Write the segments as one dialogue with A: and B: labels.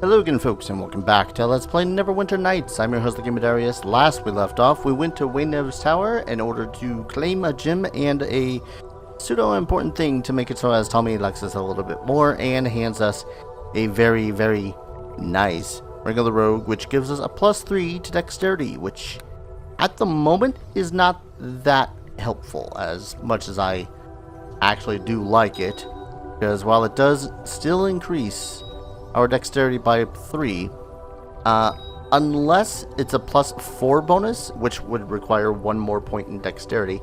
A: Hello again folks, and welcome back to Let's Play Neverwinter Nights. I'm your host, the Game Darius. Last we left off, we went to Waynev's tower in order to claim a gem and a pseudo-important thing to make it so as Tommy likes us a little bit more and hands us a very, very nice Ring of the Rogue, which gives us a +3 to dexterity, which at the moment is not that helpful as much as I actually do like it, because while it does still increase our dexterity by 3, unless it's a +4 bonus, which would require 1 more point in dexterity,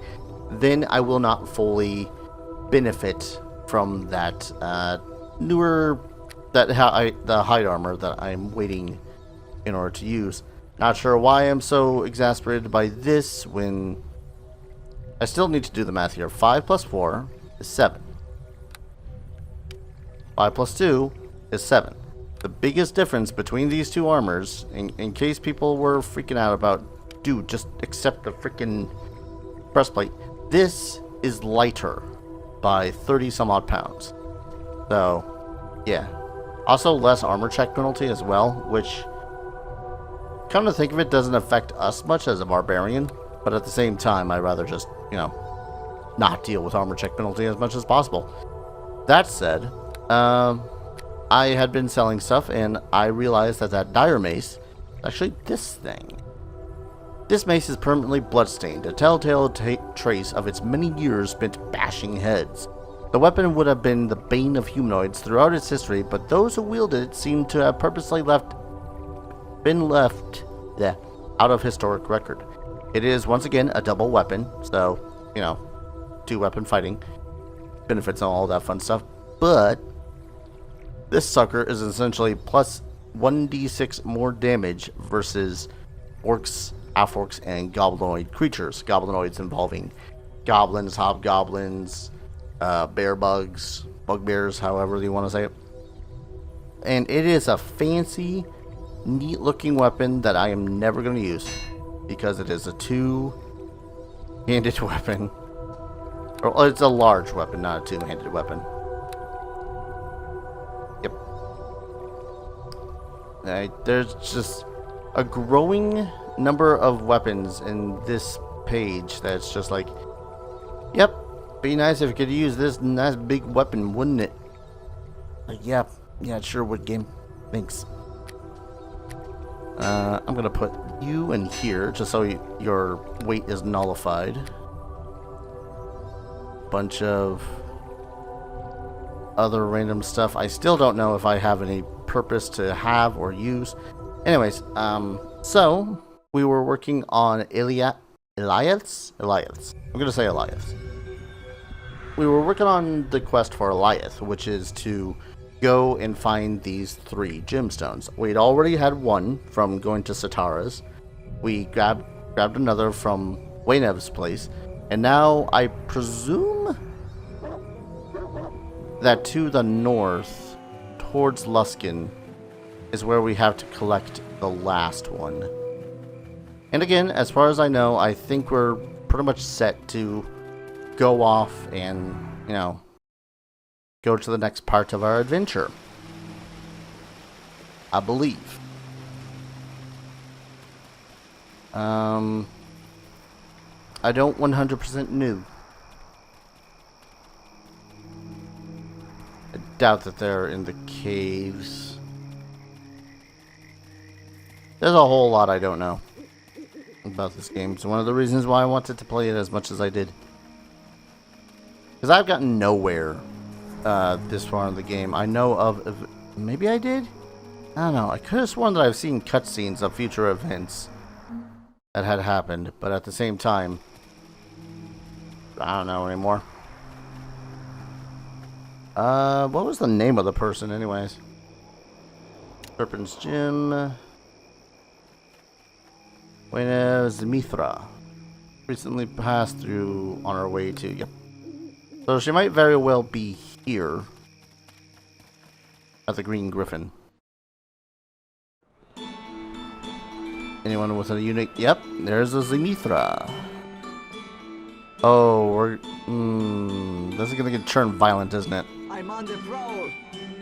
A: then I will not fully benefit from that the hide armor that I'm waiting in order to use. Not sure why I'm so exasperated by this when I still need to do the math here. 5 + 4 is 7. 5 + 2 is 7. The biggest difference between these two armors, in case people were freaking out about, dude, just accept the freaking breastplate, this is lighter by 30 some odd pounds. So, yeah. Also, less armor check penalty as well, which, come to think of it, doesn't affect us much as a barbarian, but at the same time, I'd rather just, not deal with armor check penalty as much as possible. That said, I had been selling stuff, and I realized that dire mace, actually this thing. This mace is permanently bloodstained, a telltale trace of its many years spent bashing heads. The weapon would have been the bane of humanoids throughout its history, but those who wielded it seem to have purposely been left out of historic record. It is once again a double weapon, so, 2-weapon fighting, benefits and all that fun stuff, but this sucker is essentially plus 1d6 more damage versus orcs, half-orcs, and goblinoid creatures. Goblinoids involving goblins, hobgoblins, bear bugs, bugbears, however you want to say it. And it is a fancy, neat-looking weapon that I am never going to use because it is a two-handed weapon. Or it's a large weapon, not a two-handed weapon. There's just a growing number of weapons in this page that's just like, yep, be nice if you could use this nice big weapon, wouldn't it? Like, yeah, it sure would, game. Thanks. I'm gonna put you in here just so your weight is nullified. Bunch of other random stuff. I still don't know if I have any purpose to have or use. Anyways, so we were working on Elias. I'm gonna say Elias. We were working on the quest for Elias, which is to go and find these 3 gemstones. We'd already had one from going to Satara's. We grabbed another from Waynev's place, and now I presume that to the north, towards Lusken, is where we have to collect the last one. And again, as far as I know, I think we're pretty much set to go off and, go to the next part of our adventure. I believe. I don't 100% know. I doubt that they're in the caves. There's a whole lot I don't know about this game. It's one of the reasons why I wanted to play it as much as I did. Because I've gotten nowhere this far in the game. I know of... Maybe I did? I don't know. I could have sworn that I've seen cutscenes of future events that had happened. But at the same time, I don't know anymore. What was the name of the person anyways? Serpent's Gym. Waynev's Mithra. Recently passed through on our way to... Yep. So she might very well be here. At the Green Griffin. Anyone with a unique... Yep, there's a Zemithra. Oh, we're... this is gonna get turned violent, isn't it?
B: I'm on the prowl.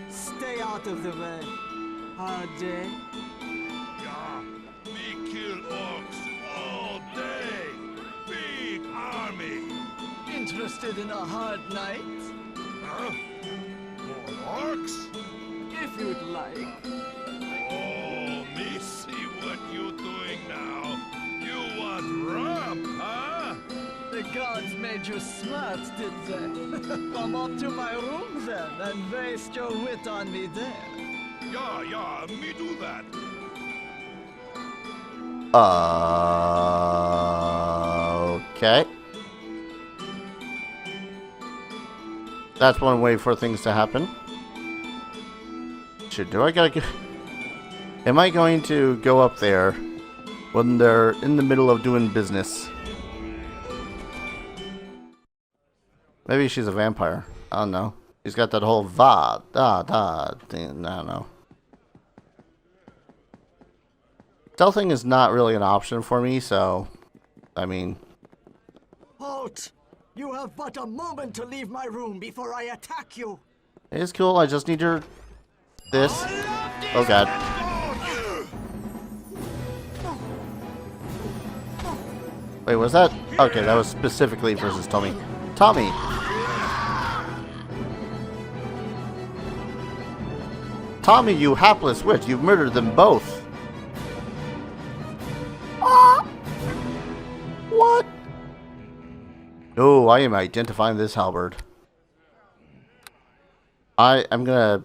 B: Stay out of the way. hard day?
C: Yeah, we kill orcs all day. Big army.
B: Interested in a hard night?
C: Huh? More orcs?
B: If you'd like.
C: Oh, me see what you doing now. You want romp, huh?
B: The gods made you smart, did they? Come up to my room then and waste your wit on me there.
C: Yeah, me do that.
A: Okay. That's one way for things to happen. Shit, do I gotta go? Am I going to go up there when they're in the middle of doing business? Maybe she's a vampire. I don't know. She's got that whole da thing. I don't know. Stealthing is not really an option for me, so I mean.
B: Halt! You have but a moment to leave my room before I attack you.
A: It's cool. I just need your this. Oh god. Wait, was that? Okay, that was specifically versus Tommy. Tommy! Tommy, you hapless witch! You've murdered them both! What? No, I am identifying this halberd. I'm gonna...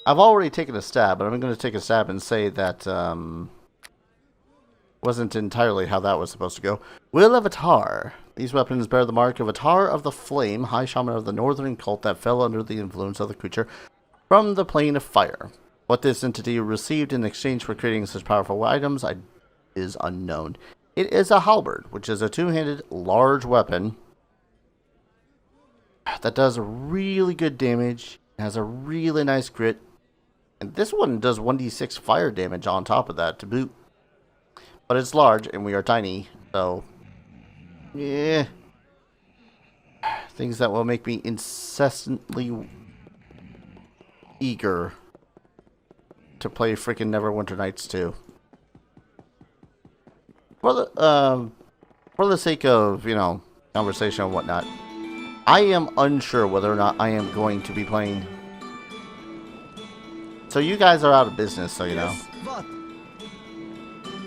A: I've already taken a stab, but I'm gonna take a stab and say that, wasn't entirely how that was supposed to go. Will of Atar. These weapons bear the mark of Atar of the Flame, high shaman of the northern cult that fell under the influence of the creature from the plane of fire. What this entity received in exchange for creating such powerful items is unknown. It is a halberd, which is a two-handed large weapon that does really good damage, has a really nice crit, and this one does 1d6 fire damage on top of that to boot. But it's large, and we are tiny, so yeah. Things that will make me incessantly eager to play freaking Neverwinter Nights 2. For the sake of, you know, conversation and whatnot, I am unsure whether or not I am going to be playing. So you guys are out of business, so you know.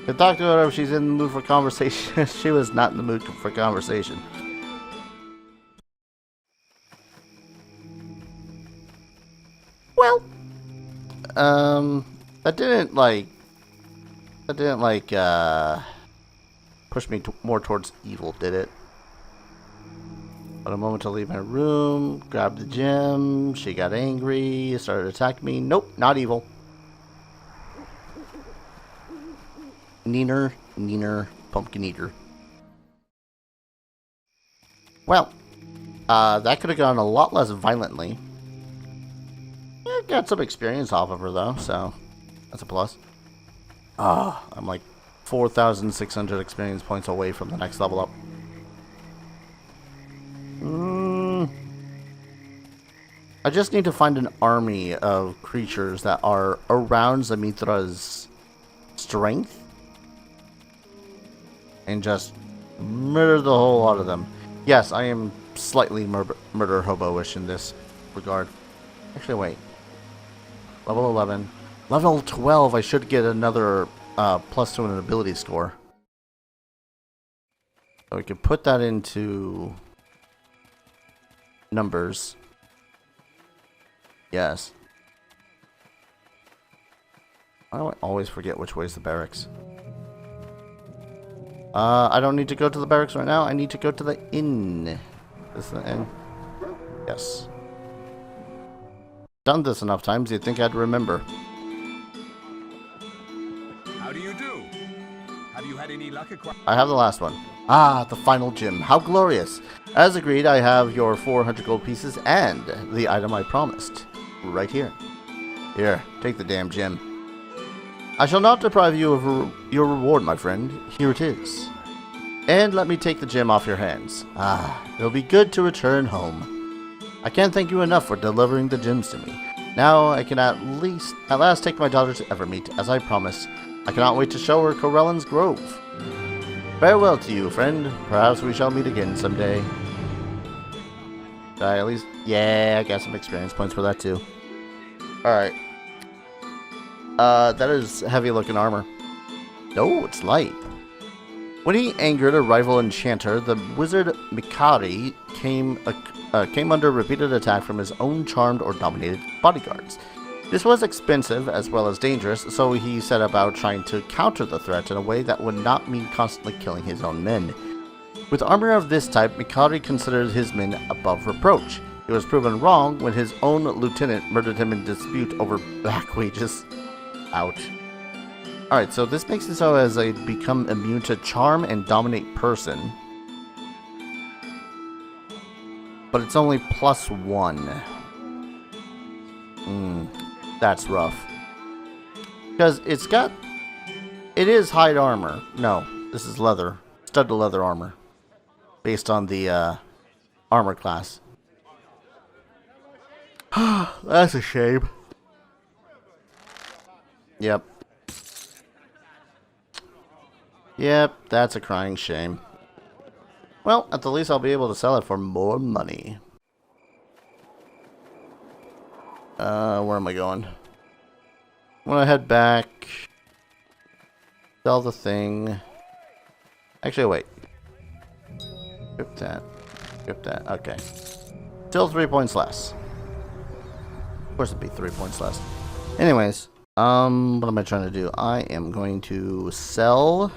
A: Can talk to her if she's in the mood for conversation. She was not in the mood for conversation. Well, that didn't push me more towards evil, did it? But a moment to leave my room, grab the gem. She got angry, started attacking me. Nope, not evil. Neener, pumpkin eater. Well, that could have gone a lot less violently. Got some experience off of her though, so that's a plus. I'm like 4,600 experience points away from the next level up. I just need to find an army of creatures that are around Zamithra's strength and just murder the whole lot of them. Yes, I am slightly murder hobo-ish in this regard. Actually, wait. Level 11. Level 12, I should get another plus to an ability score. So we can put that into numbers. Yes. Why do I always forget which way is the barracks? I don't need to go to the barracks right now. I need to go to the inn. Is the inn? Yes. Done this enough times, you'd think I'd remember.
D: How do you do? Have you had any luck acquiring?
A: I have the last one. Ah, the final gem. How glorious. As agreed, I have your 400 gold pieces and the item I promised. Right here. Here, take the damn gem. I shall not deprive you of your reward, my friend. Here it is. And let me take the gem off your hands. Ah, it'll be good to return home. I can't thank you enough for delivering the gems to me. Now I can at last take my daughter to Evermeet, as I promised. I cannot wait to show her Corellan's Grove. Farewell to you, friend. Perhaps we shall meet again someday. Did I at least... Yeah, I got some experience points for that too. Alright. That is heavy-looking armor. No, it's light. When he angered a rival enchanter, the wizard Mikari came under repeated attack from his own charmed or dominated bodyguards. This was expensive as well as dangerous, so he set about trying to counter the threat in a way that would not mean constantly killing his own men. With armor of this type, Mikari considered his men above reproach. He was proven wrong when his own lieutenant murdered him in dispute over back wages. Ouch. Alright, so this makes it so as I become immune to charm and dominate person. But it's only +1. That's rough. Because it is hide armor. No, this is leather. Studded leather armor. Based on the armor class. That's a shame. Yep. Yep, that's a crying shame. Well, at the least I'll be able to sell it for more money. Where am I going? I'm gonna head back. Sell the thing. Actually, wait. Skip that. Skip that. Okay. Still 3 points less. Of course it'd be 3 points less. Anyways, what am I trying to do? I am going to sell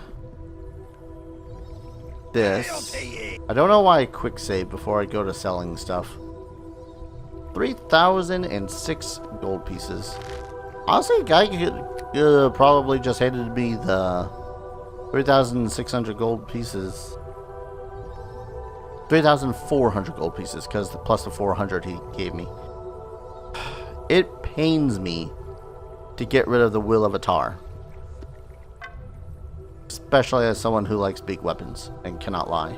A: this. I don't know why I quick save before I go to selling stuff. 3,006 gold pieces. Honestly, guy could probably just handed me the 3,600 gold pieces. 3,400 gold pieces, because plus the 400 he gave me. It pains me to get rid of the Will of Atar. Especially as someone who likes big weapons and cannot lie.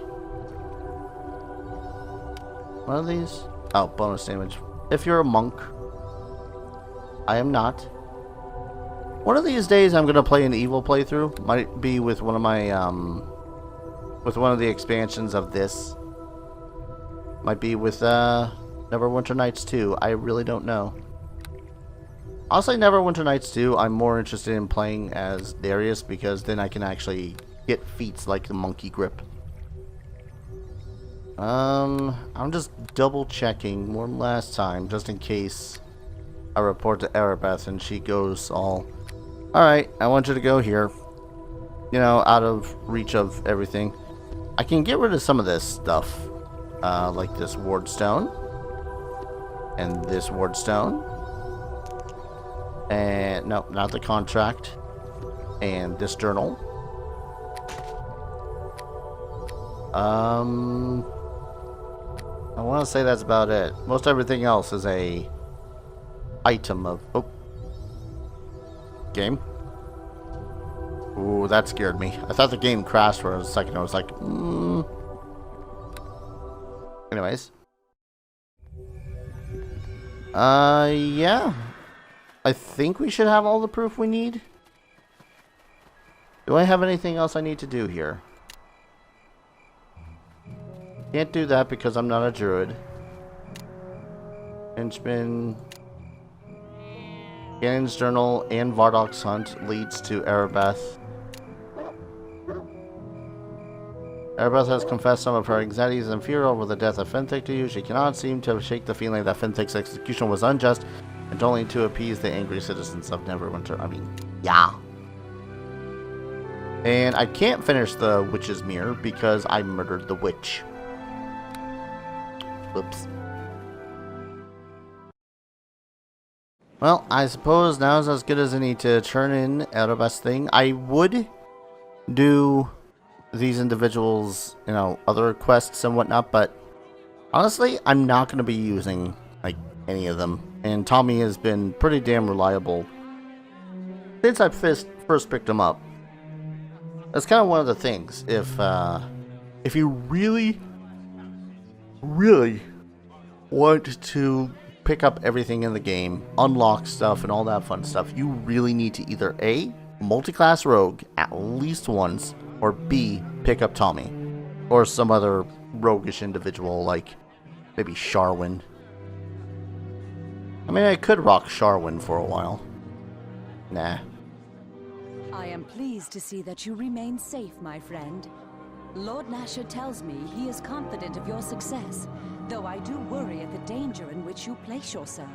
A: What are these? Oh, bonus damage. If you're a monk. I am not. One of these days I'm gonna play an evil playthrough. Might be with one of my with one of the expansions of this. Might be with Neverwinter Nights 2. I really don't know. I'll say Neverwinter Nights 2. I'm more interested in playing as Darius because then I can actually get feats like the monkey grip. I'm just double checking one last time just in case I report to Erebeth and she goes all, alright, I want you to go here. You know, out of reach of everything. I can get rid of some of this stuff. Like this ward stone. And this ward stone. And, no, not the contract. And this journal. I want to say that's about it. Most everything else is a item of... Oh. Game? Ooh, that scared me. I thought the game crashed for a second. I was like, Anyways. Yeah. I think we should have all the proof we need. Do I have anything else I need to do here? Can't do that because I'm not a druid. Henchman. Ganon's Journal and Vardok's Hunt leads to Erebeth. Erebeth has confessed some of her anxieties and fear over the death of Fenthic to you. She cannot seem to shake the feeling that Fenthic's execution was unjust and only to appease the angry citizens of Neverwinter. I mean, yeah. And I can't finish the Witch's Mirror because I murdered the witch. Whoops. Well, I suppose now's as good as any to turn in Erebeth's thing. I would do these individuals, you know, other quests and whatnot, but honestly, I'm not going to be using, like, any of them. And Tommy has been pretty damn reliable since I first picked him up. That's kind of one of the things. If you really want to pick up everything in the game, unlock stuff, and all that fun stuff, you really need to either A, multi-class rogue at least once, or B, pick up Tommy. Or some other roguish individual, like maybe Sharwin. I mean, I could rock Sharwin for a while. Nah.
E: I am pleased to see that you remain safe, my friend. Lord Nasher tells me he is confident of your success, though I do worry at the danger in which you place yourself.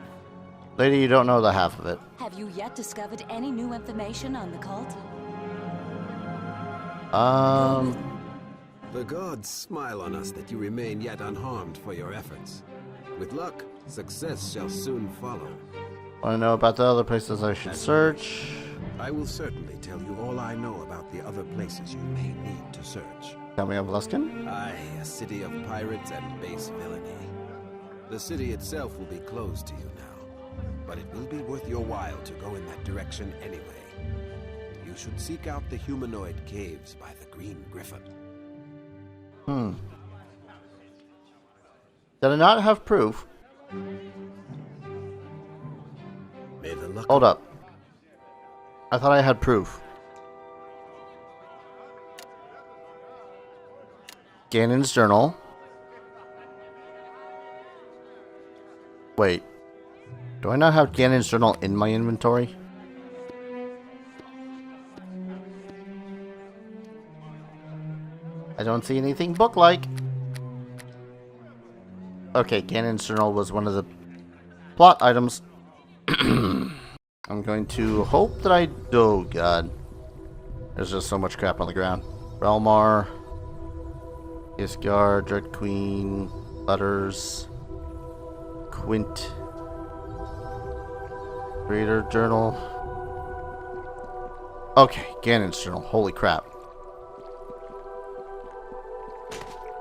A: Lady, you don't know the half of it.
E: Have you yet discovered any new information on the cult?
F: The gods smile on us that you remain yet unharmed for your efforts. With luck, success shall soon follow.
A: Want to know about the other places I should search?
F: I will certainly tell you all I know about the other places you may need to search.
A: Tell me of Lusken?
F: Aye, a city of pirates and base villainy. The city itself will be closed to you now, but it will be worth your while to go in that direction anyway. You should seek out the humanoid caves by the Green Griffin.
A: Did I not have proof?
F: May the luck.
A: Hold up. I thought I had proof. Ganon's journal. Wait. Do I not have Ganon's journal in my inventory? I don't see anything book-like. Okay, Ganon's journal was one of the plot items. I'm going to hope that I... Oh, God. There's just so much crap on the ground. Relmar. Isgar, Dread Queen. Letters. Quint. Creator Journal. Okay, Ganon's journal. Holy crap.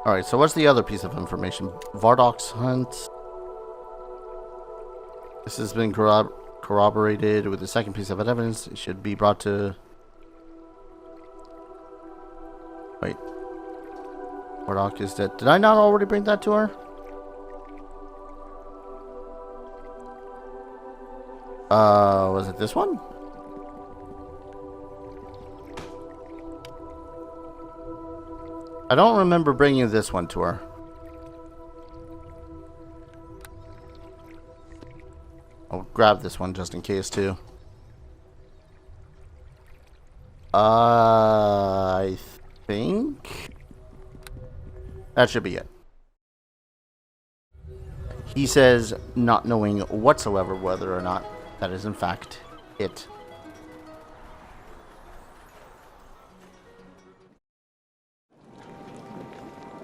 A: Alright, so what's the other piece of information? Vardok's hunt. This has been corroborated with the second piece of evidence. It should be brought to... Wait. Vardok is dead. Did I not already bring that to her? Was it this one? I don't remember bringing this one to her. I'll grab this one just in case too. I think that should be it. He says, not knowing whatsoever whether or not that is in fact it.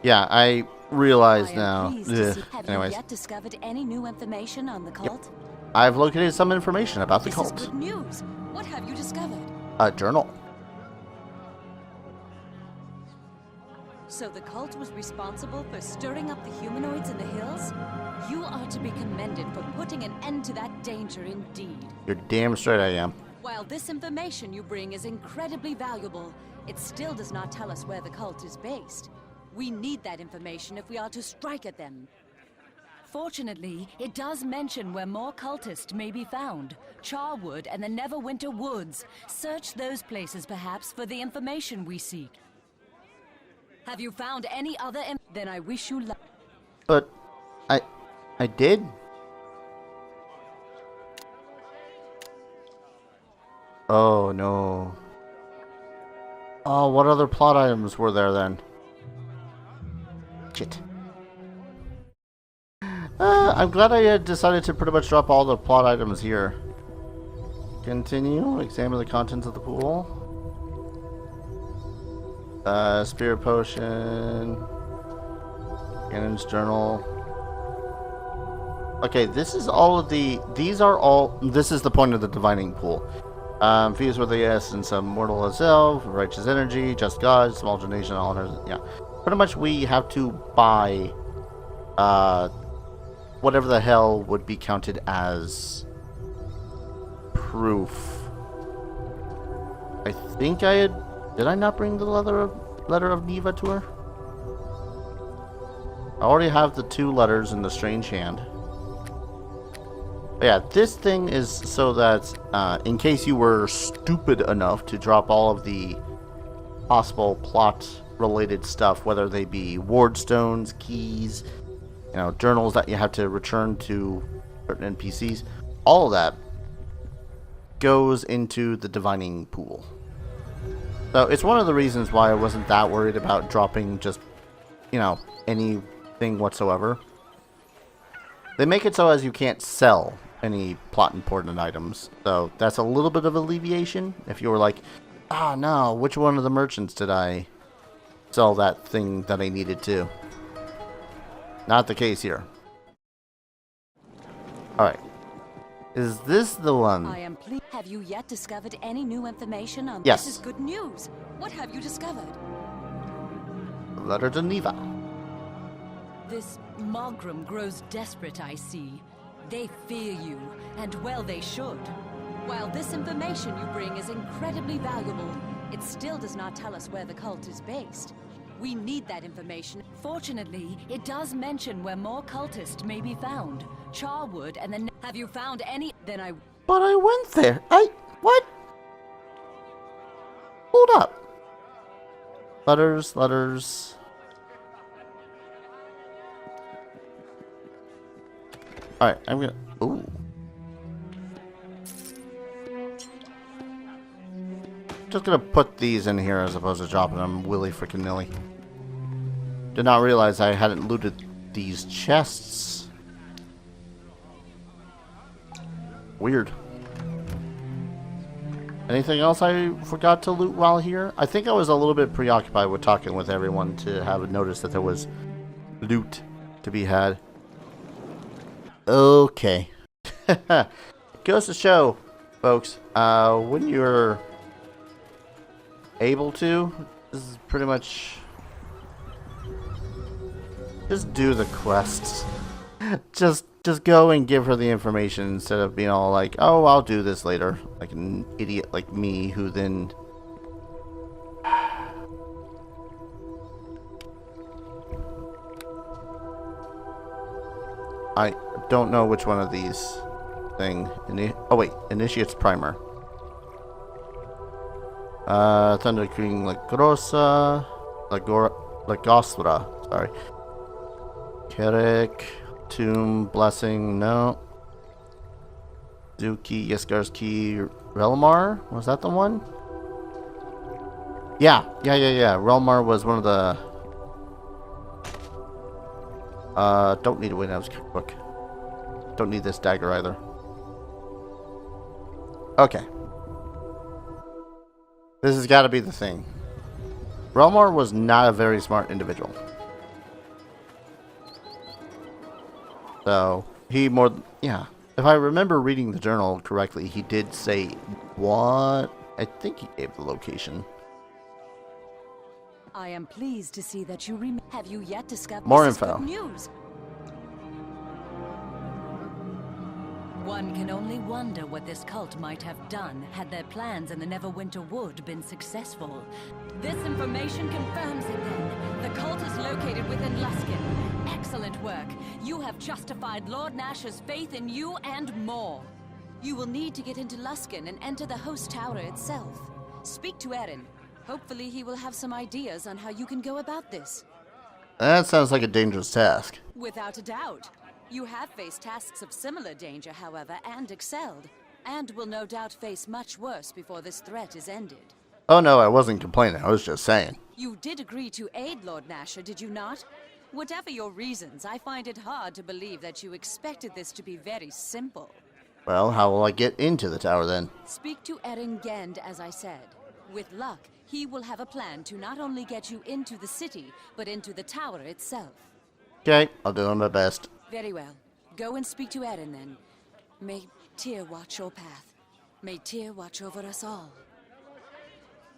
A: Yeah, I realize now.
E: Have
A: Anyways,
E: you yet discovered any new information on the cult?
A: yep. I've located some information about the
E: This
A: cult.
E: is good news. What have you discovered?
A: A journal.
E: So the cult was responsible for stirring up the humanoids in the hills? You are to be commended for putting an end to that danger indeed.
A: You're damn straight I am.
E: While this information you bring is incredibly valuable, it still does not tell us where the cult is based. We need that information if we are to strike at them. Fortunately, it does mention where more cultists may be found. Charwood and the Neverwinter Woods. Search those places perhaps for the information we seek. Have you found any other then I wish you luck.
A: But I did. Oh no. Oh, what other plot items were there then? Shit. I'm glad I had decided to pretty much drop all the plot items here. Continue. Examine the contents of the pool. Spirit potion. Ganon's journal. Okay, this is all of the... These are all... This is the point of the divining pool. Fused with the essence of mortal itself, righteous energy, just God, small donation, honors. Yeah. Pretty much we have to buy... whatever the hell would be counted as... proof. I think I had... Did I not bring the letter of Neva to her? I already have the 2 letters in the strange hand. But yeah, this thing is so that in case you were stupid enough to drop all of the possible plot-related stuff, whether they be ward stones, keys, journals that you have to return to certain NPCs, all of that goes into the divining pool. So it's one of the reasons why I wasn't that worried about dropping just, anything whatsoever. They make it so as you can't sell any plot important items. So that's a little bit of alleviation. If you were like, no, which one of the merchants did I sell that thing that I needed to? Not the case here. Alright. Is this the one?
E: I am pleased. Have you yet discovered any new information on
A: Yes.
E: This is good news. What have you discovered?
A: Letter to Neva.
E: This Mogram grows desperate, I see. They fear you, and well they should. While this information you bring is incredibly valuable, it still does not tell us where the cult is based. We need that information. Fortunately, it does mention where more cultists may be found. Charwood and then... Have you found any? Then I...
A: But I went there. What? Hold up. Letters. Alright, I'm gonna... Ooh. Just gonna put these in here as opposed to dropping them willy-freaking-nilly. Did not realize I hadn't looted these chests. Weird. Anything else I forgot to loot while here? I think I was a little bit preoccupied with talking with everyone to have noticed that there was loot to be had. Okay. Goes to show, folks, when you're able to, this is pretty much just do the quests. Just go and give her the information instead of being all like, oh, I'll do this later, like an idiot like me who then I don't know which one of these oh wait, Initiate's Primer. Thunder Queen Lagrosa, Lagostra, sorry. Kerek, Tomb, Blessing, no. Zuki, Yeskarski, Relmar, was that the one? Yeah. Relmar was one of the... don't need a Windhouse cookbook. Don't need this dagger either. Okay. This has got to be the thing. Relmar was not a very smart individual. So, yeah. If I remember reading the journal correctly, he did say what? I think he gave the location.
E: I am pleased to see that you have you yet discovered
A: More
E: this is
A: info.
E: Good news. One can only wonder what this cult might have done had their plans in the Neverwinter Wood been successful. This information confirms it then. The cult is located within Lusken. Excellent work. You have justified Lord Nash's faith in you and more. You will need to get into Lusken and enter the host tower itself. Speak to Erin. Hopefully he will have some ideas on how you can go about this.
A: That sounds like a dangerous task.
E: Without a doubt. You have faced tasks of similar danger, however, and excelled. And will no doubt face much worse before this threat is ended.
A: Oh no, I wasn't complaining. I was just saying.
E: You did agree to aid Lord Nasher, did you not? Whatever your reasons, I find it hard to believe that you expected this to be very simple.
A: Well, how will I get into the tower then?
E: Speak to Erin Gend, as I said. With luck, he will have a plan to not only get you into the city, but into the tower itself.
A: Okay, I'll do my best.
E: Very well. Go and speak to Erin then. May Tyr watch your path. May Tyr watch over us all.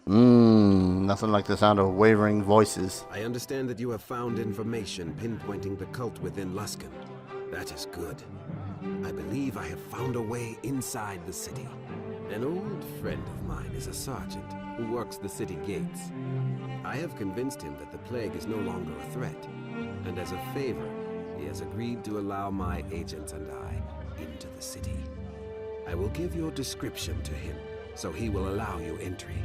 A: Nothing like the sound of wavering voices.
F: I understand that you have found information pinpointing the cult within Lusken. That is good. I believe I have found a way inside the city. An old friend of mine is a sergeant who works the city gates. I have convinced him that the plague is no longer a threat, and as a favor, he has agreed to allow my agents and I into the city. I will give your description to him, so he will allow you entry.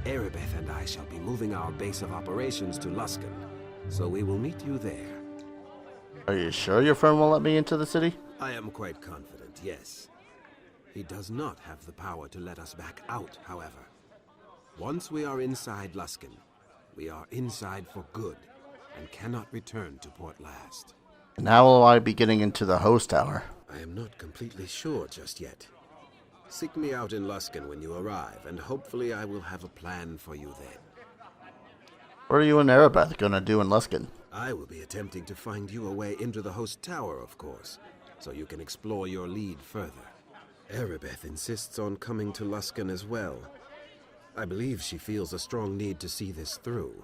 F: Erebeth and I shall be moving our base of operations to Lusken, so we will meet you there.
A: Are you sure your friend will let me into the city?
F: I am quite confident, yes. He does not have the power to let us back out, however. Once we are inside Lusken, we are inside for good, and cannot return to Port Last.
A: And how will I be getting into the host tower?
F: I am not completely sure just yet. Seek me out in Lusken when you arrive, and hopefully I will have a plan for you then.
A: What are you and Erebeth gonna do in Lusken?
F: I will be attempting to find you a way into the host tower, of course, so you can explore your lead further. Erebeth insists on coming to Lusken as well. I believe she feels a strong need to see this through,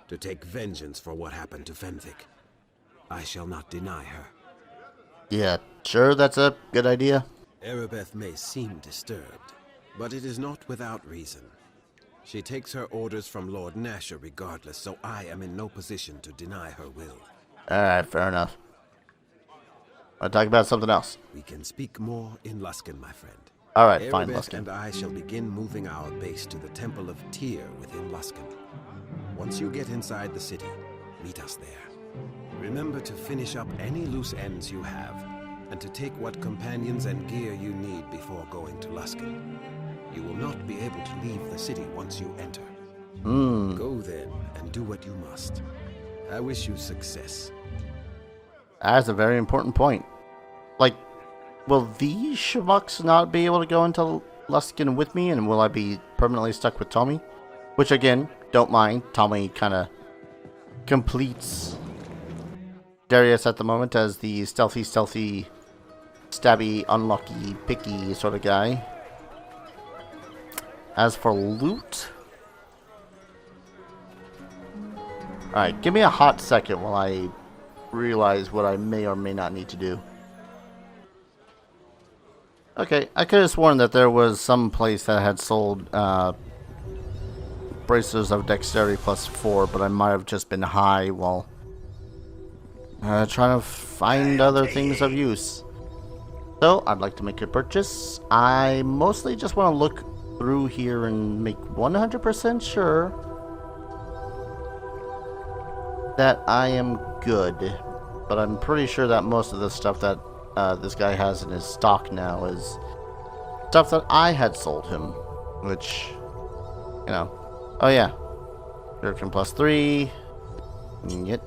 F: to take vengeance for what happened to Fenthic. I shall not deny her.
A: Yeah, sure, that's a good idea.
F: Erebeth may seem disturbed, but it is not without reason. She takes her orders from Lord Nasher regardless, so I am in no position to deny her will.
A: Alright, fair enough. I'll talk about something else.
F: We can speak more in Lusken, my friend.
A: Alright, fine,
F: Erebeth
A: Lusken.
F: and I shall begin moving our base to the Temple of Tyr within Lusken. Once you get inside the city, meet us there. Remember to finish up any loose ends you have, and to take what companions and gear you need before going to Lusken. You will not be able to leave the city once you enter. Go then, and do what you must. I wish you success.
A: That's a very important point. Like, will these schmucks not be able to go into Lusken with me, and will I be permanently stuck with Tommy? Which, again, don't mind. Tommy kind of completes Darius at the moment as the stealthy, stabby, unlucky, picky sort of guy. As for loot... Alright, give me a hot second while I realize what I may or may not need to do. Okay, I could have sworn that there was some place that had sold bracelets of dexterity +4, but I might have just been high while trying to find other things of use. So, I'd like to make a purchase. I mostly just want to look through here and make 100% sure that I am good. But I'm pretty sure that most of the stuff that this guy has in his stock now is stuff that I had sold him. Which, you know. Oh yeah. Durkin +3. Yep.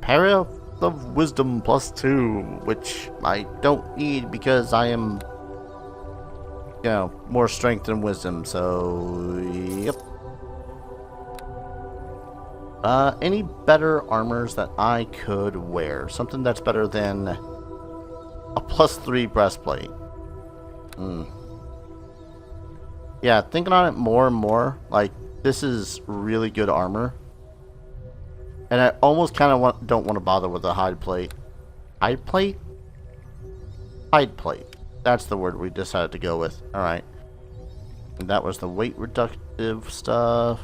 A: Parry of Wisdom +2. Which I don't need because I am, you know, more strength than wisdom. So, yep. Any better armors that I could wear? Something that's better than a +3 breastplate. Yeah, thinking on it more and more, like, this is really good armor. And I almost kind of don't want to bother with the hide plate. Hide plate? Hide plate. That's the word we decided to go with. Alright. And that was the weight reductive stuff.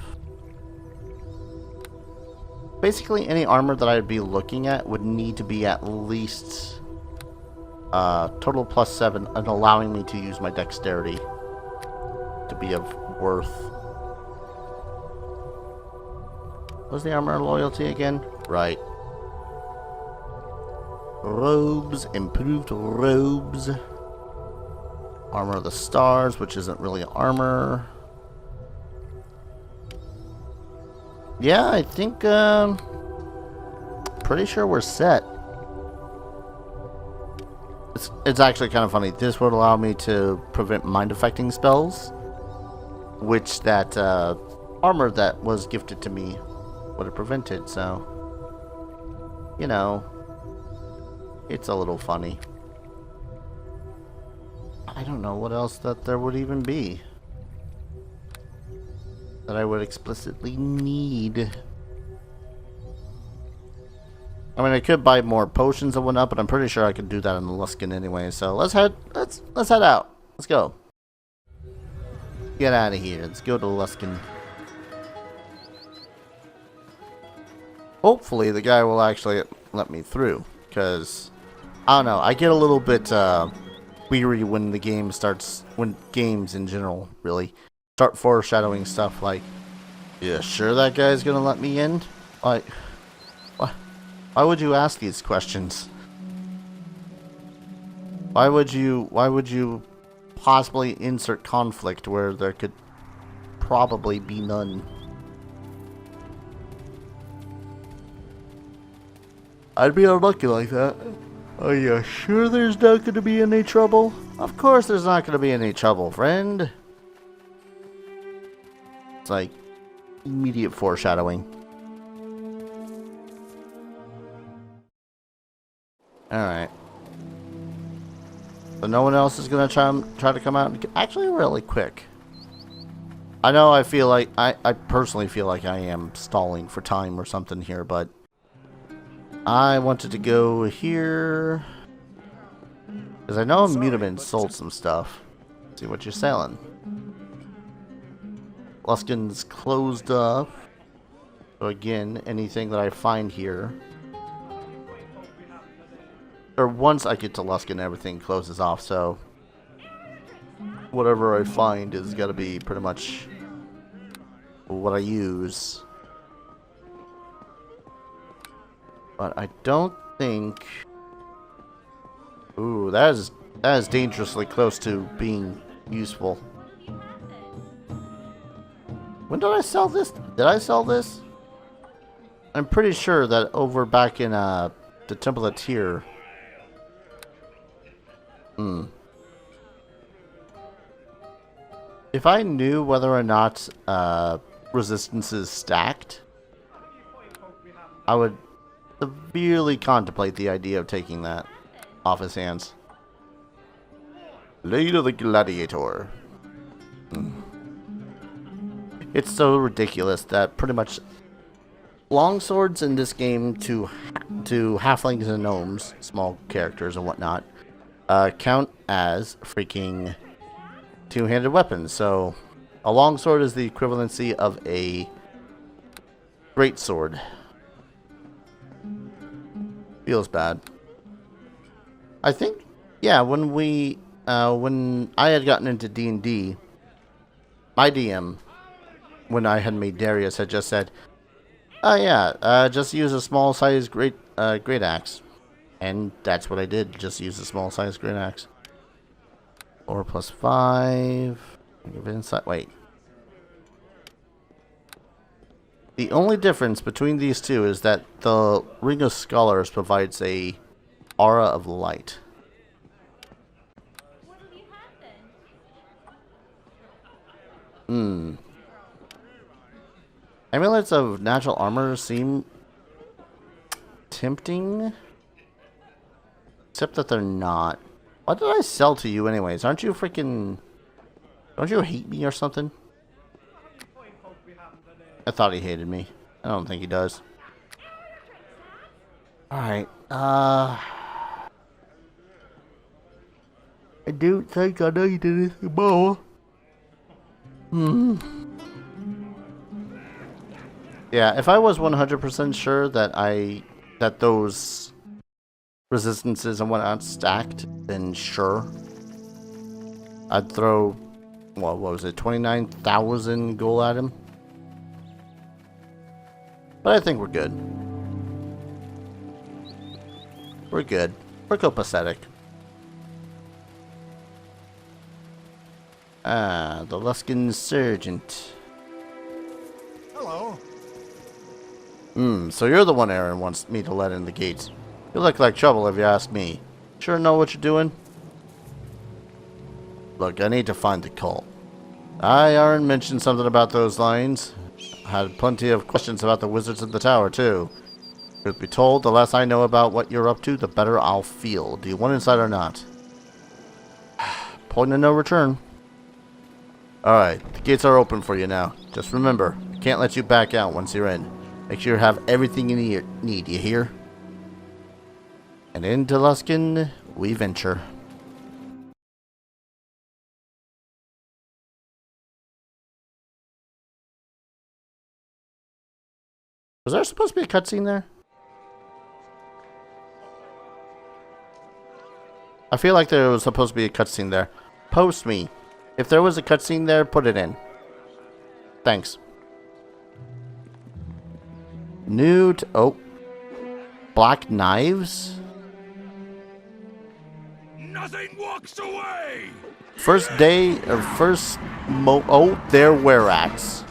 A: Basically, any armor that I'd be looking at would need to be at least total +7 and allowing me to use my dexterity to be of worth. What's the armor loyalty again? Right. Robes, improved robes. Armor of the stars, which isn't really armor. Yeah, I think, pretty sure we're set. It's actually kind of funny. This would allow me to prevent mind-affecting spells, which that armor that was gifted to me would have prevented, so, you know, it's a little funny. I don't know what else that there would even be that I would explicitly need. I mean, I could buy more potions and whatnot, but I'm pretty sure I could do that in Lusken anyway. So let's head out. Let's go. Get out of here. Let's go to Lusken. Hopefully the guy will actually let me through, because I don't know. I get a little bit weary when the game starts, when games in general really start foreshadowing stuff like, "Yeah, sure that guy's gonna let me in?" Like, why would you ask these questions? Why would you possibly insert conflict where there could probably be none? I'd be unlucky like that. Are you sure there's not going to be any trouble? Of course there's not going to be any trouble, friend. It's like immediate foreshadowing. Alright. So no one else is going to try to come out. Actually, really quick. I know I feel like, I personally feel like I am stalling for time or something here, but I wanted to go here because I know Mutamin sold some stuff. See what you're selling. Lusken's closed up. So again, anything that I find here, or once I get to Lusken, everything closes off. So whatever I find is gotta be pretty much what I use. But I don't think... Ooh, that is dangerously close to being useful. When did I sell this? Did I sell this? I'm pretty sure that over back in the Temple of Tyr. If I knew whether or not resistances stacked, I would severely contemplate the idea of taking that off his hands. Blade of the Gladiator. It's so ridiculous that pretty much longswords in this game to halflings and gnomes, small characters and whatnot, count as freaking two-handed weapons. So a longsword is the equivalency of a greatsword. Feels bad. I think, yeah, when I had gotten into D&D, my DM, when I had made Darius, had just said, "Oh yeah, just use a small size great axe," and that's what I did. Just use a small size great axe. 4 + 5. Give it inside. Wait. The only difference between these two is that the Ring of Scholars provides a aura of light. Amulets of natural armor seem tempting, except that they're not. What did I sell to you anyways? Aren't you freaking... Don't you hate me or something? I thought he hated me. I don't think he does. Alright, I don't think I need anything more. Yeah, if I was 100% sure that those resistances and whatnot stacked, then sure. I'd throw, what was it, 29,000 gold at him. But I think we're good. We're good. We're copacetic. Ah, the Lusken Sergeant.
D: Hello.
A: So you're the one Aaron wants me to let in the gates. You look like trouble if you ask me. Sure know what you're doing? Look, I need to find the cult. Aaron mentioned something about those lines. Had plenty of questions about the wizards in the tower, too. Truth be told, the less I know about what you're up to, the better I'll feel. Do you want inside or not? Point of no return. Alright, the gates are open for you now. Just remember, I can't let you back out once you're in. Make sure you have everything you need, you hear? And into Lusken we venture. Was there supposed to be a cutscene there? I feel like there was supposed to be a cutscene there. Post me. If there was a cutscene there, put it in. Thanks. Oh. Black knives?
C: Nothing walks away!
A: First day, or first oh, they're were-rats.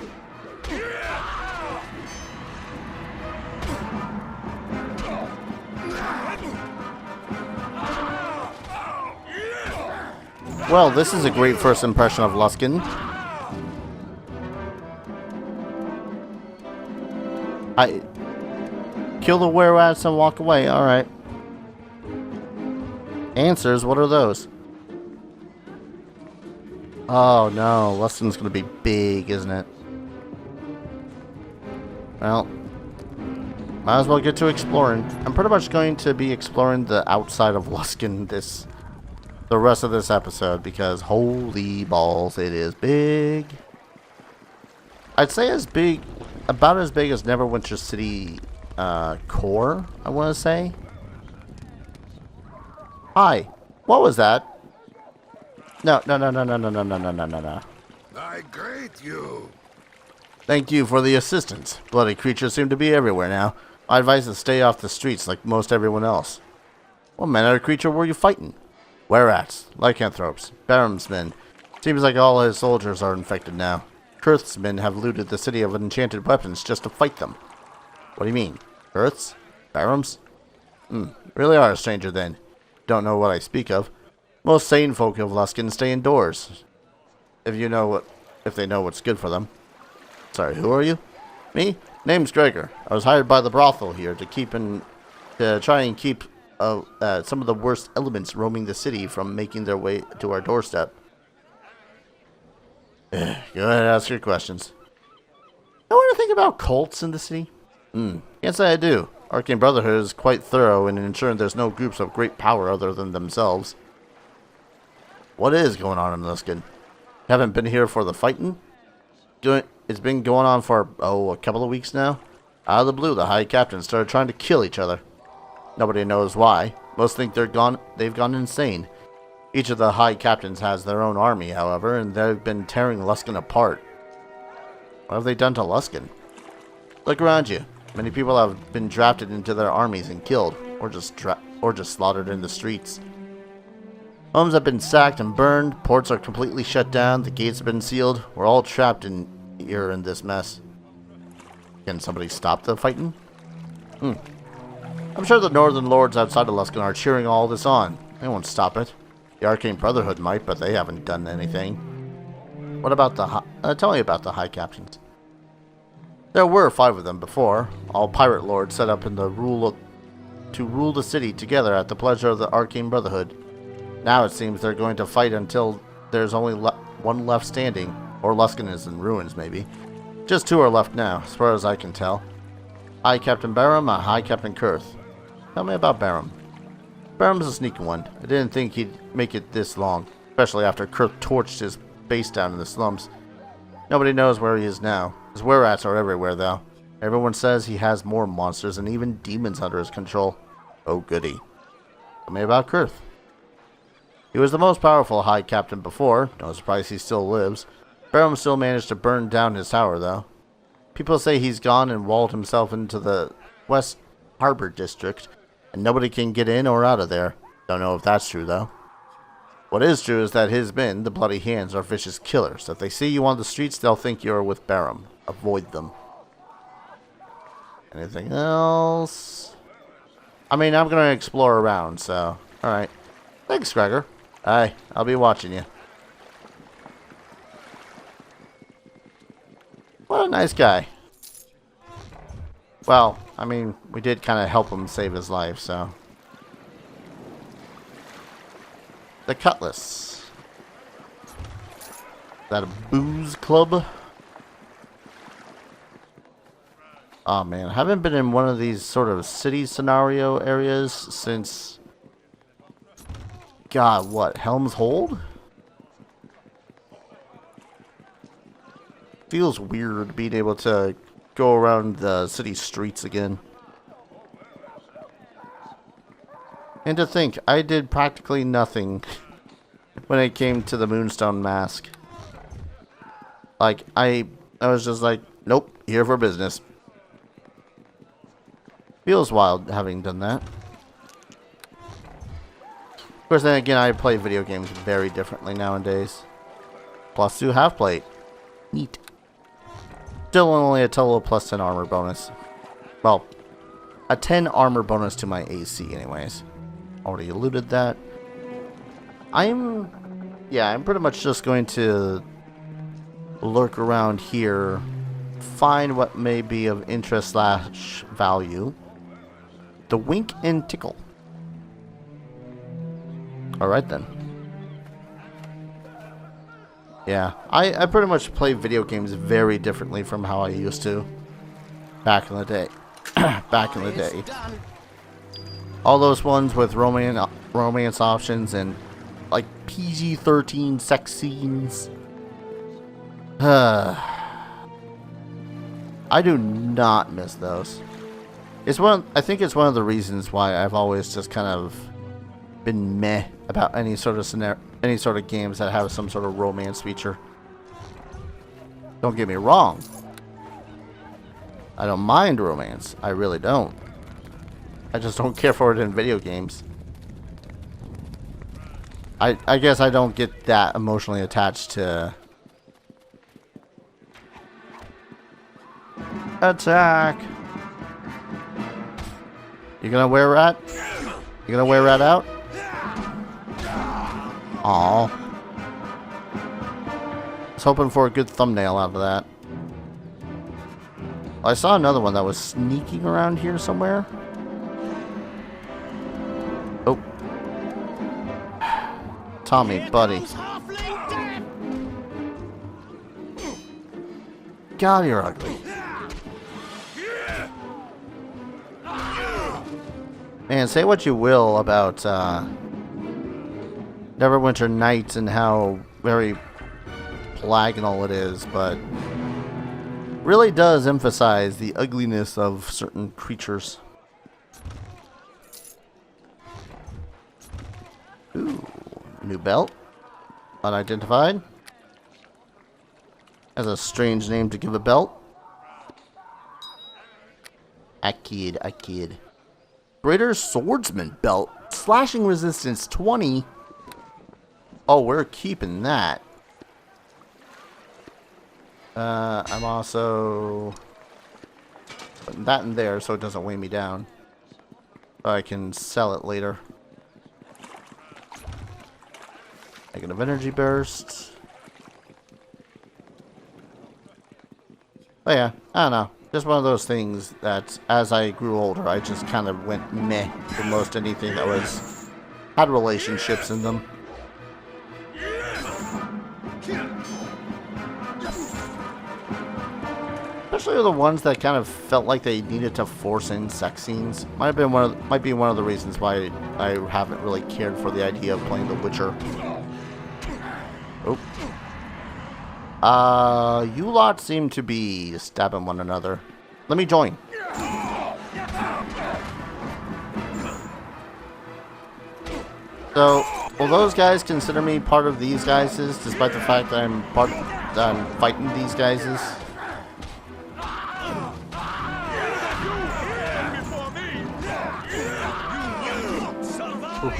A: Well, this is a great first impression of Lusken. I kill the were-rats and walk away. Alright. Answers, what are those? Oh no, Lusken's gonna be big, isn't it? Well, might as well get to exploring. I'm pretty much going to be exploring the outside of Lusken the rest of this episode, because holy balls, it is big. I'd say about as big as Neverwinter City core, I want to say. Hi, what was that? No.
C: I greet you.
A: Thank you for the assistance. Bloody creatures seem to be everywhere now. My advice is stay off the streets like most everyone else. What manner of creature were you fighting? Were-rats, lycanthropes, Barham's men. Seems like all his soldiers are infected now. Kurth's men have looted the city of enchanted weapons just to fight them. What do you mean? Kurth's? Barham's? Really are a stranger then. Don't know what I speak of. Most sane folk of Lusken stay indoors. If they know what's good for them. Sorry, who are you? Me? Name's Gregor. I was hired by the brothel here to try and keep some of the worst elements roaming the city from making their way to our doorstep. Go ahead, ask your questions. Know anything about cults in the city? Can't say I do. Arcane Brotherhood is quite thorough in ensuring there's no groups of great power other than themselves. What is going on in Lusken? Haven't been here for the fighting? It's been going on for, a couple of weeks now. Out of the blue, the High Captain started trying to kill each other. Nobody knows why. Most think they've gone insane. Each of the High Captains has their own army, however, and they've been tearing Lusken apart. What have they done to Lusken? Look around you. Many people have been drafted into their armies and killed, or just slaughtered in the streets. Homes have been sacked and burned, ports are completely shut down, the gates have been sealed. We're all trapped here in this mess. Can somebody stop the fighting? I'm sure the Northern Lords outside of Lusken are cheering all this on. They won't stop it. The Arcane Brotherhood might, but they haven't done anything. What about tell me about the High Captains. There were 5 of them before, all pirate lords set up in to rule the city together at the pleasure of the Arcane Brotherhood. Now it seems they're going to fight until there's only one left standing, or Lusken is in ruins maybe. Just 2 are left now, as far as I can tell. High Captain Barham and High Captain Kurth. Tell me about Barham. Barham's a sneaky one. I didn't think he'd make it this long, especially after Kurth torched his base down in the slums. Nobody knows where he is now. His were-rats are everywhere, though. Everyone says he has more monsters and even demons under his control. Oh, goody. Tell me about Kurth. He was the most powerful High Captain before. No surprise he still lives. Barham still managed to burn down his tower, though. People say he's gone and walled himself into the West Harbor District, and nobody can get in or out of there. Don't know if that's true, though. What is true is that his men, the Bloody Hands, are vicious killers. If they see you on the streets, they'll think you're with Barham. Avoid them. Anything else? I mean, I'm going to explore around, so... Alright. Thanks, Gregor. Aye, I'll be watching you. What a nice guy. Well, I mean, we did kind of help him save his life, so... The Cutlass. Is that a booze club? Oh man, I haven't been in one of these sort of city scenario areas since... God, what? Helm's Hold? Feels weird being able to go around the city streets again. And to think, I did practically nothing when it came to the Moonstone Mask. Like, I was just like, nope, here for business. Feels wild having done that. Of course, then again, I play video games very differently nowadays. Plus 2 half plate. Neat. Still only a total of plus 10 armor bonus. Well, a 10 armor bonus to my AC anyways. Already alluded that. I'm pretty much just going to lurk around here, find what may be of interest / value. The wink and tickle. Alright then. Yeah, I pretty much play video games very differently from how I used to back in the day. Back in the day. All those ones with romance options and like PG-13 sex scenes. I do not miss those. I think it's one of the reasons why I've always just kind of been meh about any sort of games that have some sort of romance feature. Don't get me wrong. I don't mind romance. I really don't. I just don't care for it in video games. I guess I don't get that emotionally attached to... Attack! You gonna wear rat? You gonna wear rat out? Aww. I was hoping for a good thumbnail out of that. I saw another one that was sneaking around here somewhere. Oh. Tommy, buddy. God, you're ugly. Man, say what you will about Neverwinter Nights and how very plagonal it is, but really does emphasize the ugliness of certain creatures. Ooh, new belt. Unidentified. That's a strange name to give a belt. A kid. Greater Swordsman belt. Slashing resistance 20. Oh, we're keeping that. I'm also putting that in there so it doesn't weigh me down. I can sell it later. Negative energy burst. Oh yeah, I don't know. Just one of those things that, as I grew older, I just kind of went meh for most anything that had relationships in them. Especially the ones that kind of felt like they needed to force in sex scenes. Might be one of the reasons why I haven't really cared for the idea of playing The Witcher. Oh. You lot seem to be stabbing one another. Let me join. So, will those guys consider me part of these guys', despite the fact that I'm fighting these guys'?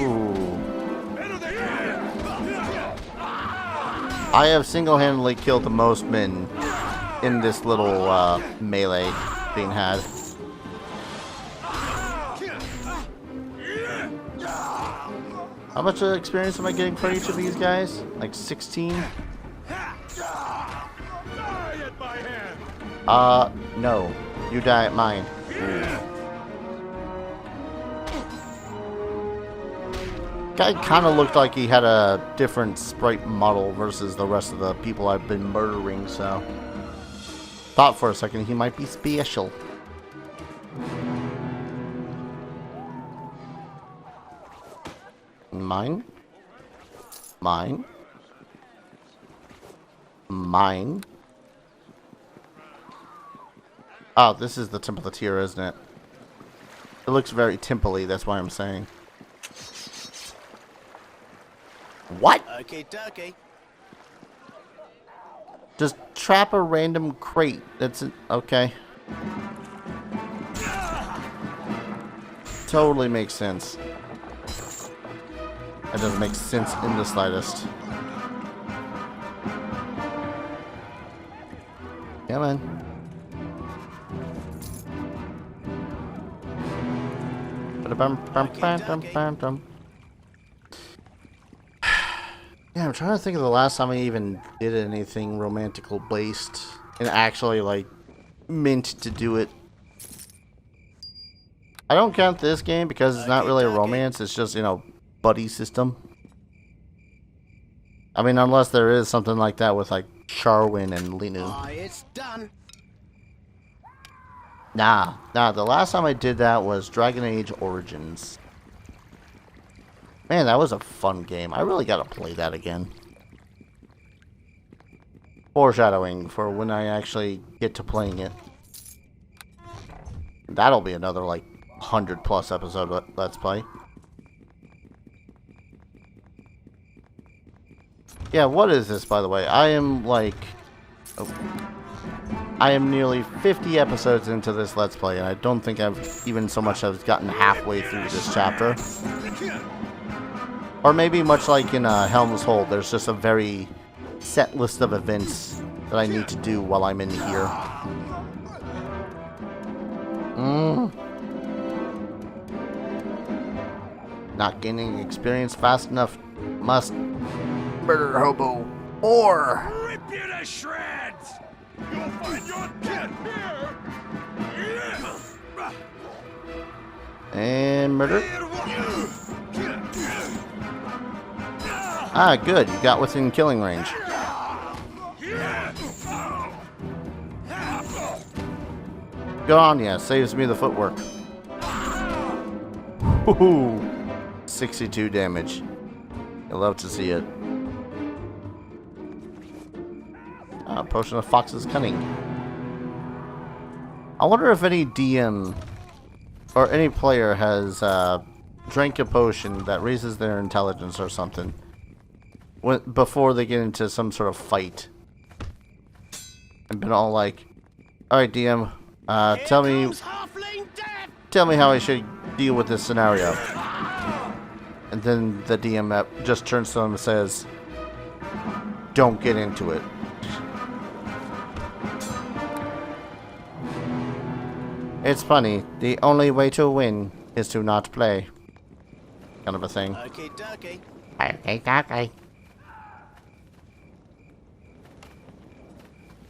A: Ooh. I have single-handedly killed the most men in this little melee being had. How much experience am I getting for each of these guys? Like 16? No. You die at mine. Guy kind of looked like he had a different sprite model versus the rest of the people I've been murdering, so... Thought for a second he might be special. Mine? Mine? Mine? Oh, this is the Temple of Tyr, isn't it? It looks very temple-y, that's why I'm saying. What?
F: Okay, dokie.
A: Just trap a random crate. That's it. Okay. Totally makes sense. That doesn't make sense in the slightest. Come on. Yeah, I'm trying to think of the last time I even did anything romantical based and actually like meant to do it. I don't count this game because it's not really a romance, it's just, you know, buddy system. I mean, unless there is something like that with like Charwin and Linu.
F: It's done.
A: Nah, the last time I did that was Dragon Age Origins. Man, that was a fun game. I really gotta play that again. Foreshadowing for when I actually get to playing it. That'll be another like 100+ episode Let's Play. Yeah, what is this, by the way? I am like... Oh, I am nearly 50 episodes into this Let's Play, and I don't think I've even so much as gotten halfway through this chapter. Or maybe much like in Helm's Hold, there's just a very set list of events that I need to do while I'm in here. Not gaining experience fast enough. Must murder hobo or
C: Rip you to shreds! You'll find your kid here!
A: and murder. Ah, good. You got within killing range. Good on ya. Saves me the footwork. Woohoo! 62 damage. I love to see it. Potion of Fox's Cunning. I wonder if any DM or any player has drank a potion that raises their intelligence or something before they get into some sort of fight. And been all like, alright DM, tell me how I should deal with this scenario. And then the DM just turns to them and says, don't get into it. It's funny, the only way to win is to not play. Kind of a thing.
F: Okay, dokie.
A: Okay.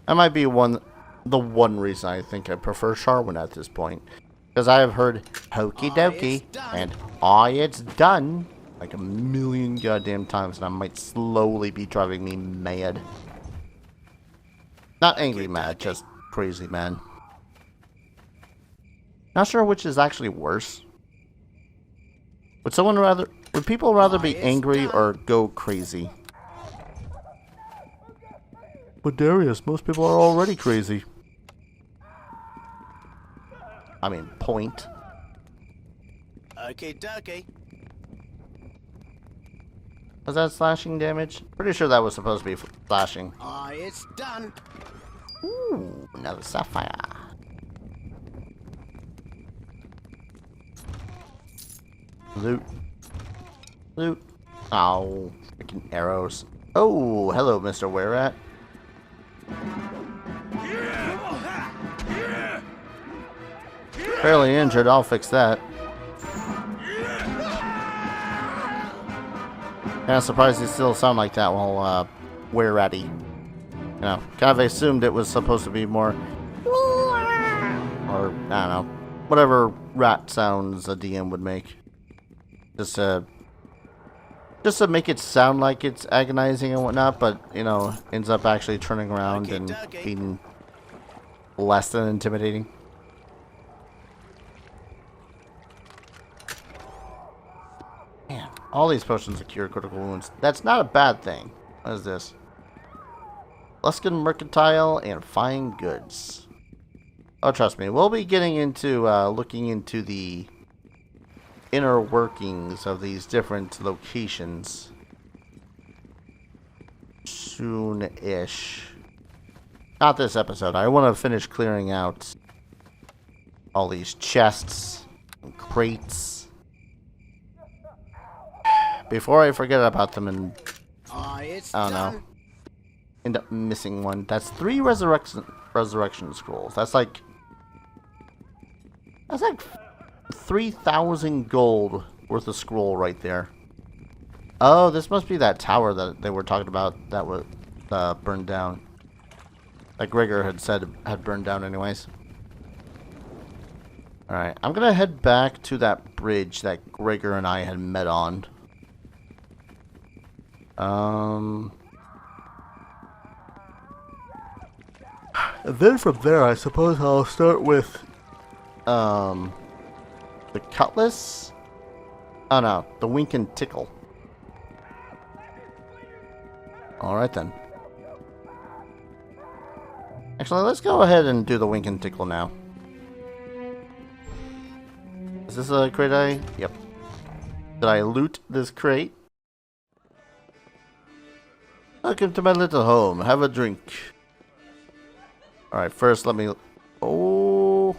A: That might be the one reason I think I prefer Charwin at this point. Because I have heard hokey dokey and it's done like a million goddamn times, and I might slowly be driving me mad. Not angry mad, just crazy mad. Not sure which is actually worse. Would people rather be angry or go crazy? But Darius, most people are already crazy. I mean, point.
F: Okay, dokie.
A: Was that slashing damage? Pretty sure that was supposed to be slashing.
F: It's done.
A: Ooh, another sapphire. Loot. Oh, freaking arrows. Oh, hello, Mr. Whereat. Fairly injured, I'll fix that. Kind of surprised he still sound like that while Whereatty. You know, kind of assumed it was supposed to be more, or I don't know, whatever rat sounds a DM would make. Just to make it sound like it's agonizing and whatnot, but, you know, ends up actually turning around and being less than intimidating. Man, all these potions that cure critical wounds. That's not a bad thing. What is this? Lusken Mercantile and Fine Goods. Oh, trust me, we'll be getting into, looking into the inner workings of these different locations soon-ish. Not this episode. I want to finish clearing out all these chests and crates before I forget about them and I don't know, end up missing one. That's 3 resurrection scrolls. That's like 3,000 gold worth of scroll right there. Oh, this must be that tower that they were talking about that was burned down. That Gregor had said had burned down anyways. Alright, I'm gonna head back to that bridge that Gregor and I had met on. And then from there, I suppose I'll start with the cutlass. Oh no, the wink and tickle. Alright then. Actually, let's go ahead and do the wink and tickle now. Is this a crate Yep. Did I loot this crate? Welcome to my little home. Have a drink. Alright, first let me... Oh...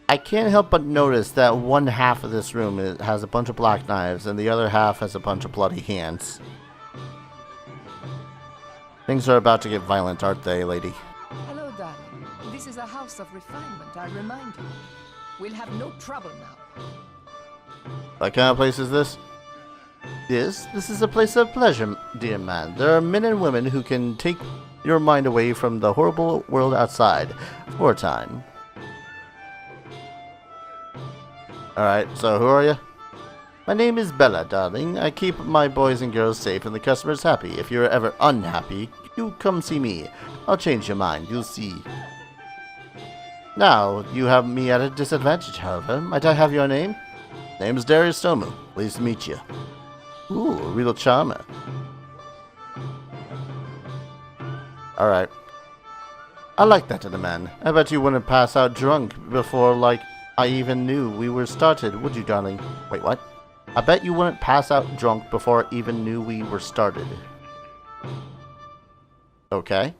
A: I can't help but notice that one half of this room has a bunch of black knives and the other half has a bunch of bloody hands. Things are about to get violent, aren't they, lady?
G: Hello, darling. This is a house of refinement, I remind you. We'll have no trouble now.
A: What kind of place is this? Yes, this is a place of pleasure, dear man. There are men and women who can take your mind away from the horrible world outside for a time. Alright, so who are you? My name is Bella, darling. I keep my boys and girls safe and the customers happy. If you're ever unhappy, you come see me. I'll change your mind, you'll see. Now, you have me at a disadvantage, however. Might I have your name? Name's Darius Tomu. Pleased to meet you. Ooh, a real charmer. Alright. I like that in a man. I bet you wouldn't pass out drunk before, like, I even knew we were started, would you, darling? Wait, what? I bet you wouldn't pass out drunk before I even knew we were started. Okay.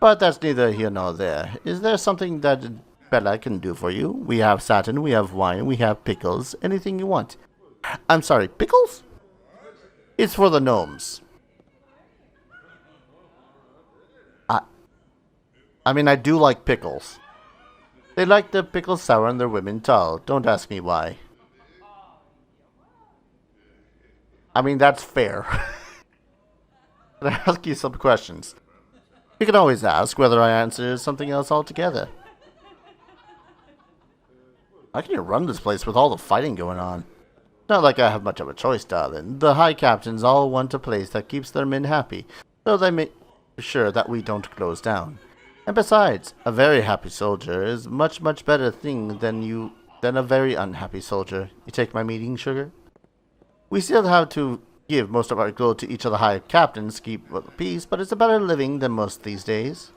A: But that's neither here nor there. Is there something that Bella can do for you? We have satin, we have wine, we have pickles, anything you want. I'm sorry, pickles? It's for the gnomes. I mean, I do like pickles. They like the pickles sour and their women tall. Don't ask me why. I mean, that's fair. Can I ask you some questions? You can always ask whether I answer something else altogether. How can you run this place with all the fighting going on? Not like I have much of a choice, darling. The high captains all want a place that keeps their men happy, so they make sure that we don't close down. And besides, a very happy soldier is much better thing than a very unhappy soldier. You take my meaning, sugar? We still have to give most of our gold to each of the high captains to keep the peace, but it's a better living than most these days.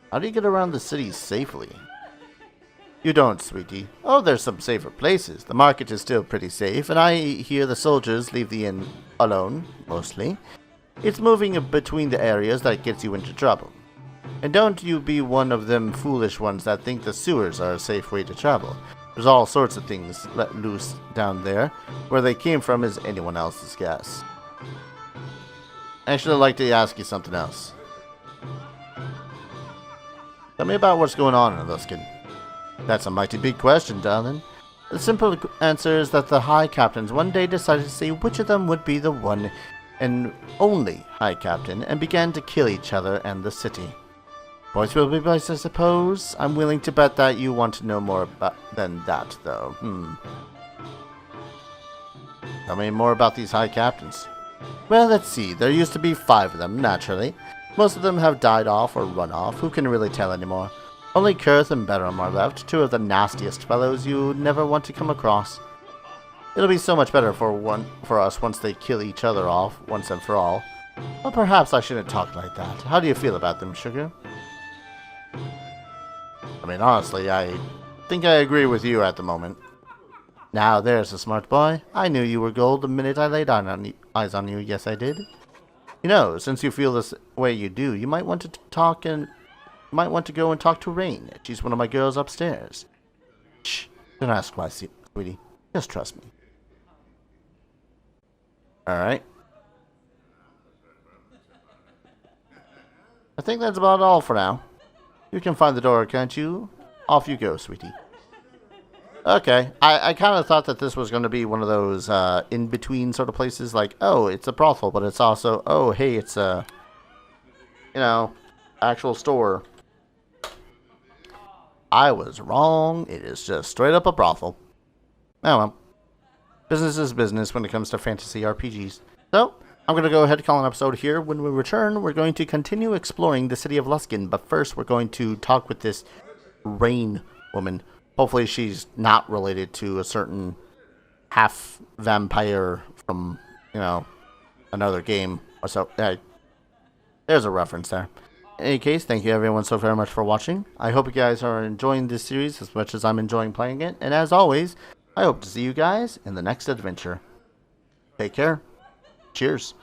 A: How do you get around the city safely? You don't, sweetie. Oh, there's some safer places. The market is still pretty safe, and I hear the soldiers leave the inn alone, mostly. It's moving between the areas that gets you into trouble. And don't you be one of them foolish ones that think the sewers are a safe way to travel. There's all sorts of things let loose down there. Where they came from is anyone else's guess. Actually, I'd like to ask you something else. Tell me about what's going on in Lusken. That's a mighty big question, darling. The simple answer is that the high captains one day decided to see which of them would be the one and only high captain, and began to kill each other and the city. Boys will be boys, I suppose. I'm willing to bet that you want to know more than that, though. Tell me more about these high captains. Well, let's see. There used to be 5 of them, naturally. Most of them have died off or run off. Who can really tell anymore? Only Kurth and Beram are left, 2 of the nastiest fellows you'd never want to come across. It'll be so much better for us once they kill each other off, once and for all. Well, perhaps I shouldn't talk like that. How do you feel about them, sugar? I mean, honestly, I think I agree with you at the moment. Now there's a smart boy. I knew you were gold the minute I laid eyes on you. Yes, I did. You know, since you feel this way you do, you might want to go and talk to Rain. She's one of my girls upstairs. Shh. Don't ask why, sweetie. Just trust me. Alright. I think that's about all for now. You can find the door, can't you? Off you go, sweetie. Okay. I kind of thought that this was going to be one of those in-between sort of places. Like, oh, it's a brothel, but it's also, oh, hey, it's a, you know, actual store. I was wrong. It is just straight up a brothel. Oh well. Business is business when it comes to fantasy RPGs. So, I'm going to go ahead and call an episode here. When we return, we're going to continue exploring the city of Lusken. But first, we're going to talk with this Rain woman. Hopefully she's not related to a certain half vampire from, you know, another game or so. There's a reference there. In any case, thank you everyone so very much for watching. I hope you guys are enjoying this series as much as I'm enjoying playing it. And as always, I hope to see you guys in the next adventure. Take care. Cheers.